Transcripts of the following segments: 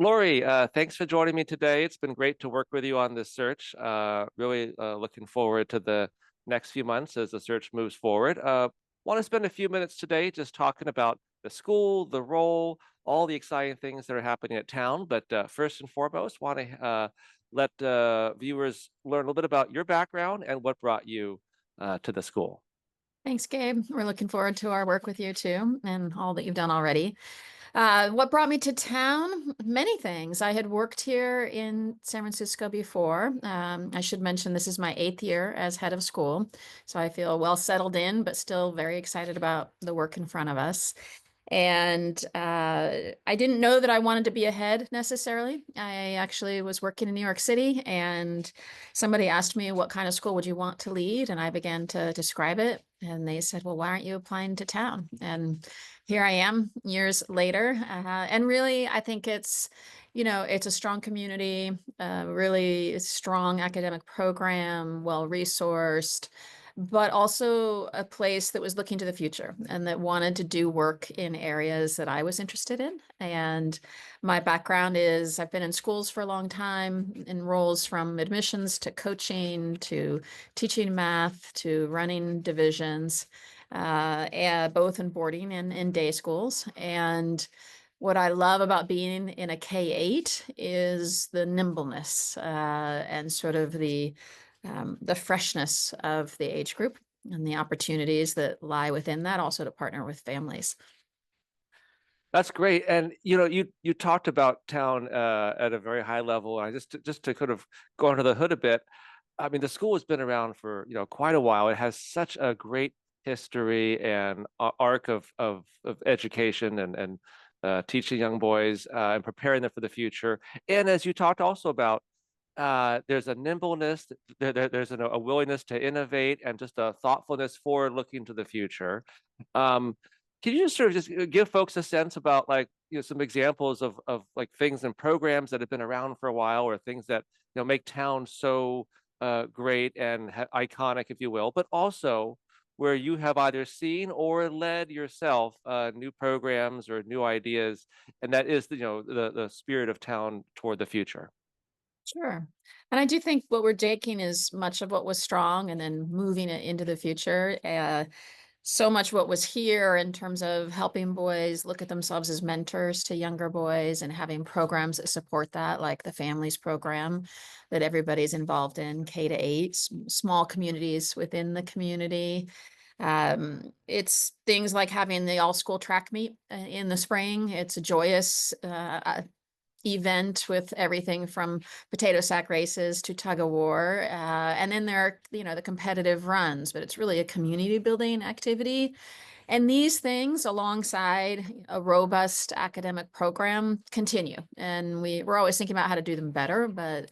Lori, thanks for joining me today. It's been great to work with you on this search. Really looking forward to the next few months as the search moves forward. Want to spend a few minutes today just talking about the school, the role, all the exciting things that are happening at town. But first and foremost, want to let viewers learn a little bit about your background and what brought you to the school. Thanks, Gabe. We're looking forward to our work with you too and all that you've done already. What brought me to town? Many things. I had worked here in San Francisco before. I should mention this is my 8th year as head of school, so I feel well settled in, but still very excited about the work in front of us. And I didn't know that I wanted to be a head necessarily. I actually was working in New York City, and somebody asked me, what kind of school would you want to lead? And I began to describe it. And they said, well, why aren't you applying to town? And here I am years later. And really, I think it's a strong community, really strong academic program, well resourced, but also a place that was looking to the future and that wanted to do work in areas that I was interested in. And my background is I've been in schools for a long time in roles from admissions to coaching to teaching math to running divisions, and both in boarding and in day schools. And what I love about being in a K-8 is the nimbleness and sort of the freshness of the age group and the opportunities that lie within that, also to partner with families. That's great. And you talked about town at a very high level. I just to kind of go under the hood a bit. I mean, the school has been around for quite a while. It has such a great history and arc of education and teaching young boys and preparing them for the future. And as you talked also about, there's a nimbleness, there's a willingness to innovate and just a thoughtfulness forward looking to the future. Um, can you just sort of just give folks a sense about like some examples of like things and programs that have been around for a while or things that make town so great and iconic, if you will, but also where you have either seen or led yourself new programs or new ideas, and that is the spirit of town toward the future. Sure. And I do think what we're taking is much of what was strong and then moving it into the future. So much what was here in terms of helping boys look at themselves as mentors to younger boys and having programs that support that, like the Families program that everybody's involved in, K-8, small communities within the community. It's things like having the all school track meet in the spring. It's a joyous event with everything from potato sack races to tug of war. And then there are, the competitive runs, but it's really a community building activity. And these things, alongside a robust academic program, continue. And we're always thinking about how to do them better, but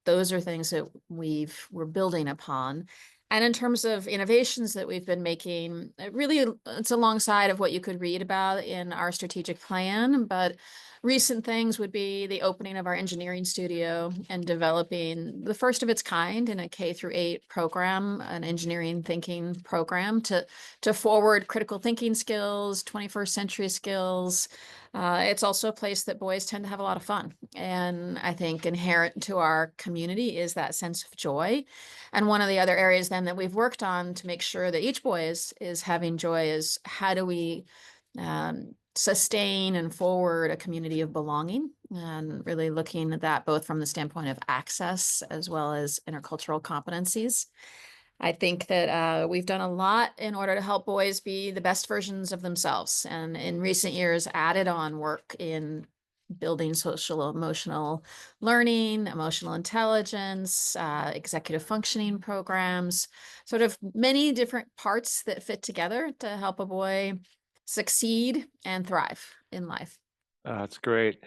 those are things that we're building upon. And in terms of innovations that we've been making, it's alongside of what you could read about in our strategic plan. But recent things would be the opening of our engineering studio and developing the first of its kind in a K-8 program, an engineering thinking program to forward critical thinking skills, 21st century skills. It's also a place that boys tend to have a lot of fun. And I think inherent to our community is that sense of joy. And one of the other areas then that we've worked on to make sure that each boy is having joy is how do we sustain and forward a community of belonging, and really looking at that both from the standpoint of access as well as intercultural competencies. I think that we've done a lot in order to help boys be the best versions of themselves, and in recent years added on work in building social emotional learning, emotional intelligence, executive functioning programs, sort of many different parts that fit together to help a boy succeed and thrive in life. That's great.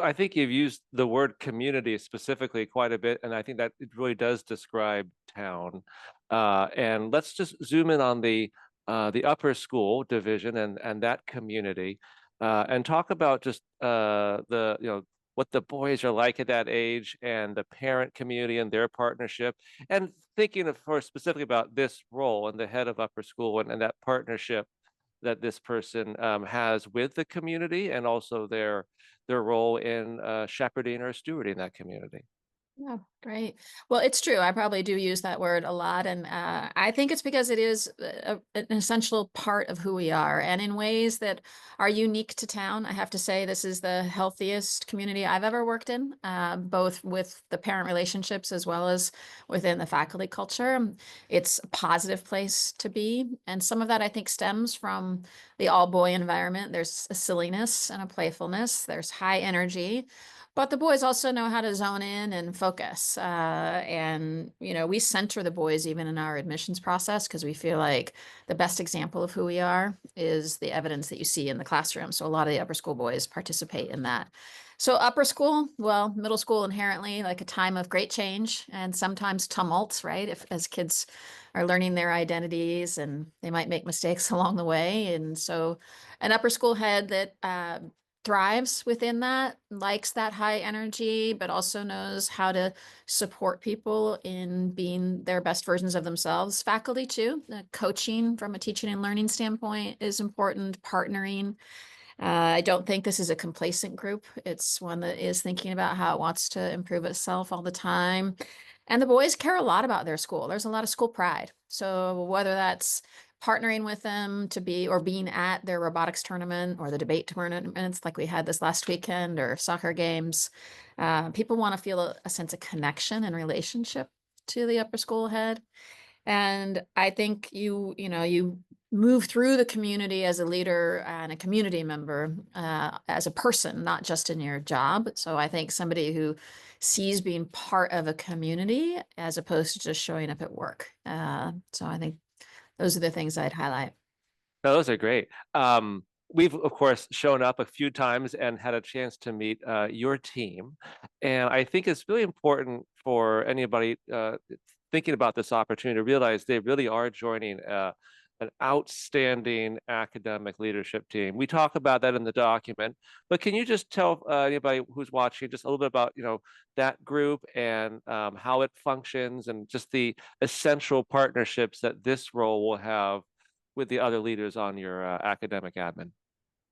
I think you've used the word community specifically quite a bit, and I think that it really does describe town. And let's just zoom in on the upper school division and that community, and talk about just the what the boys are like at that age and the parent community and their partnership, and thinking of for specifically about this role and the head of upper school and that partnership. that this person has with the community, and also their role in shepherding or stewarding that community. Yeah, great. Well, it's true. I probably do use that word a lot. And I think it's because it is an essential part of who we are and in ways that are unique to town. I have to say, this is the healthiest community I've ever worked in, both with the parent relationships as well as within the faculty culture. It's a positive place to be. And some of that I think stems from the all boy environment. There's a silliness and a playfulness, there's high energy. But the boys also know how to zone in and focus. And, you know, we center the boys even in our admissions process because we feel like the best example of who we are is the evidence that you see in the classroom. So a lot of the upper school boys participate in that. So upper school, well, middle school inherently like a time of great change and sometimes tumult, right? If as kids are learning their identities and they might make mistakes along the way. And so an upper school head that thrives within that, likes that high energy, but also knows how to support people in being their best versions of themselves. Faculty too, coaching from a teaching and learning standpoint is important, partnering. I don't think this is a complacent group. It's one that is thinking about how it wants to improve itself all the time. And the boys care a lot about their school. There's a lot of school pride. So whether that's partnering with them to be or being at their robotics tournament or the debate tournaments like we had this last weekend or soccer games, people want to feel a sense of connection and relationship to the upper school head. And I think you move through the community as a leader and a community member, as a person, not just in your job. So I think somebody who sees being part of a community as opposed to just showing up at work. So I think those are the things I'd highlight. No, those are great. We've of course shown up a few times and had a chance to meet your team, and I think it's really important for anybody thinking about this opportunity to realize they really are joining an outstanding academic leadership team. We talk about that in the document, but can you just tell anybody who's watching just a little bit about that group and how it functions and just the essential partnerships that this role will have with the other leaders on your academic admin?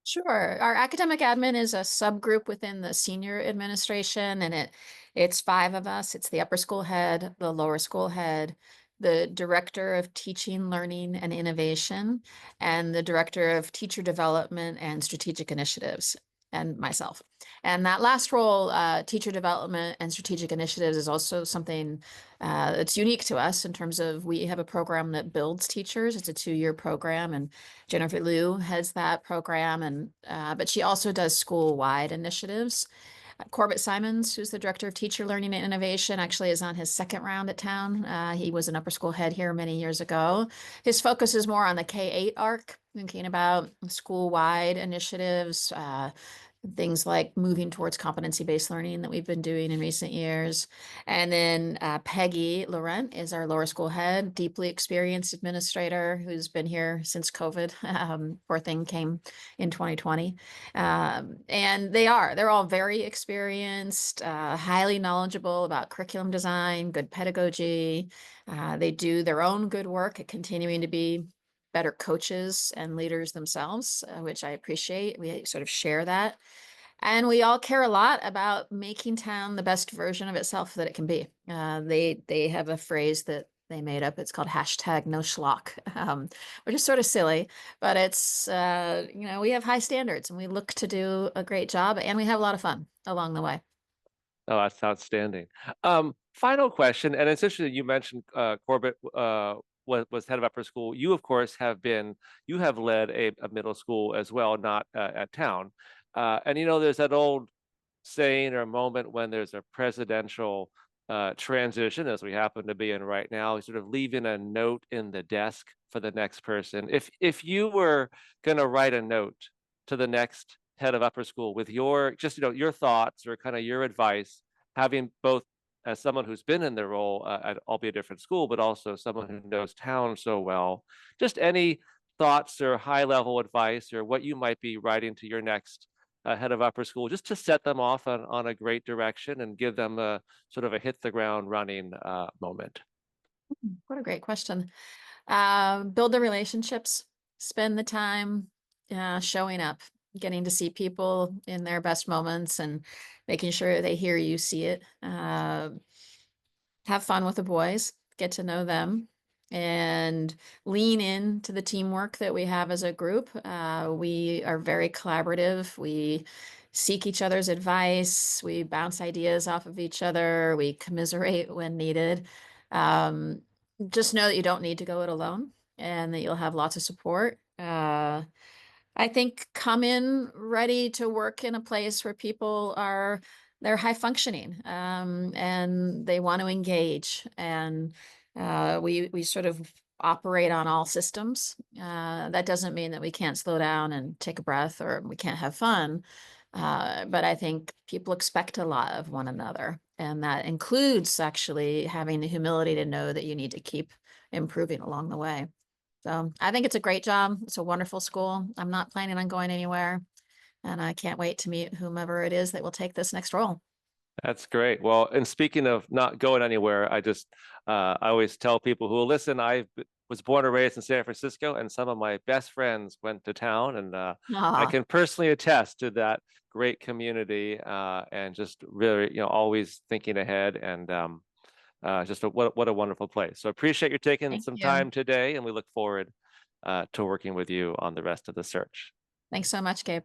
Sure. Our academic admin is a subgroup within the senior administration, and it's five of us. It's the upper school head, the lower school head, the director of teaching, learning, and innovation, and the director of teacher development and strategic initiatives, and myself. And that last role, teacher development and strategic initiatives, is also something that's unique to us in terms of we have a program that builds teachers. It's a 2-year program, and Jennifer Liu heads that program, and but she also does school-wide initiatives. Corbett Simons, who's the director of teacher learning and innovation, actually is on his second round at town. He was an upper school head here many years ago. His focus is more on the K-8 arc, thinking about school-wide initiatives, things like moving towards competency-based learning that we've been doing in recent years. And then Peggy Laurent is our lower school head, deeply experienced administrator who's been here since COVID. Poor thing came in 2020. And they're all very experienced, highly knowledgeable about curriculum design, good pedagogy. They do their own good work at continuing to be better coaches and leaders themselves, which I appreciate. We sort of share that. And we all care a lot about making town the best version of itself that it can be. They have a phrase that they made up. It's called hashtag no schlock, which is sort of silly, but it's, we have high standards and we look to do a great job and we have a lot of fun along the way. Oh, that's outstanding. Final question, and it's interesting you mentioned Corbett was head of upper school. You, of course, you have led a middle school as well, not at town. And there's that old saying or moment when there's a presidential transition, as we happen to be in right now, sort of leaving a note in the desk for the next person. If you were going to write a note to the next head of upper school with your just your thoughts or kind of your advice, having both as someone who's been in the role at albeit a different school, but also someone who knows town so well, just any thoughts or high level advice or what you might be writing to your next head of upper school, just to set them off on a great direction and give them a sort of a hit the ground running moment. What a great question. Build the relationships. spend the time showing up, getting to see people in their best moments and making sure they hear you, see it. Have fun with the boys, get to know them, and lean into the teamwork that we have as a group. We are very collaborative. We seek each other's advice. We bounce ideas off of each other. We commiserate when needed. Um, just know that you don't need to go it alone and that you'll have lots of support. I think come in ready to work in a place where people are they're high functioning and they want to engage and we sort of operate on all systems. That doesn't mean that we can't slow down and take a breath or we can't have fun. But I think people expect a lot of one another, and that includes actually having the humility to know that you need to keep improving along the way. So I think it's a great job. It's a wonderful school. I'm not planning on going anywhere, and I can't wait to meet whomever it is that will take this next role. That's great. Well, and speaking of not going anywhere, I always tell people who will listen, was born and raised in San Francisco, and some of my best friends went to town, and I Ah, can personally attest to that great community, and just really, always thinking ahead, and just what a wonderful place. So appreciate you taking thank some you. time today, and we look forward to working with you on the rest of the search. Thanks so much, Gabe.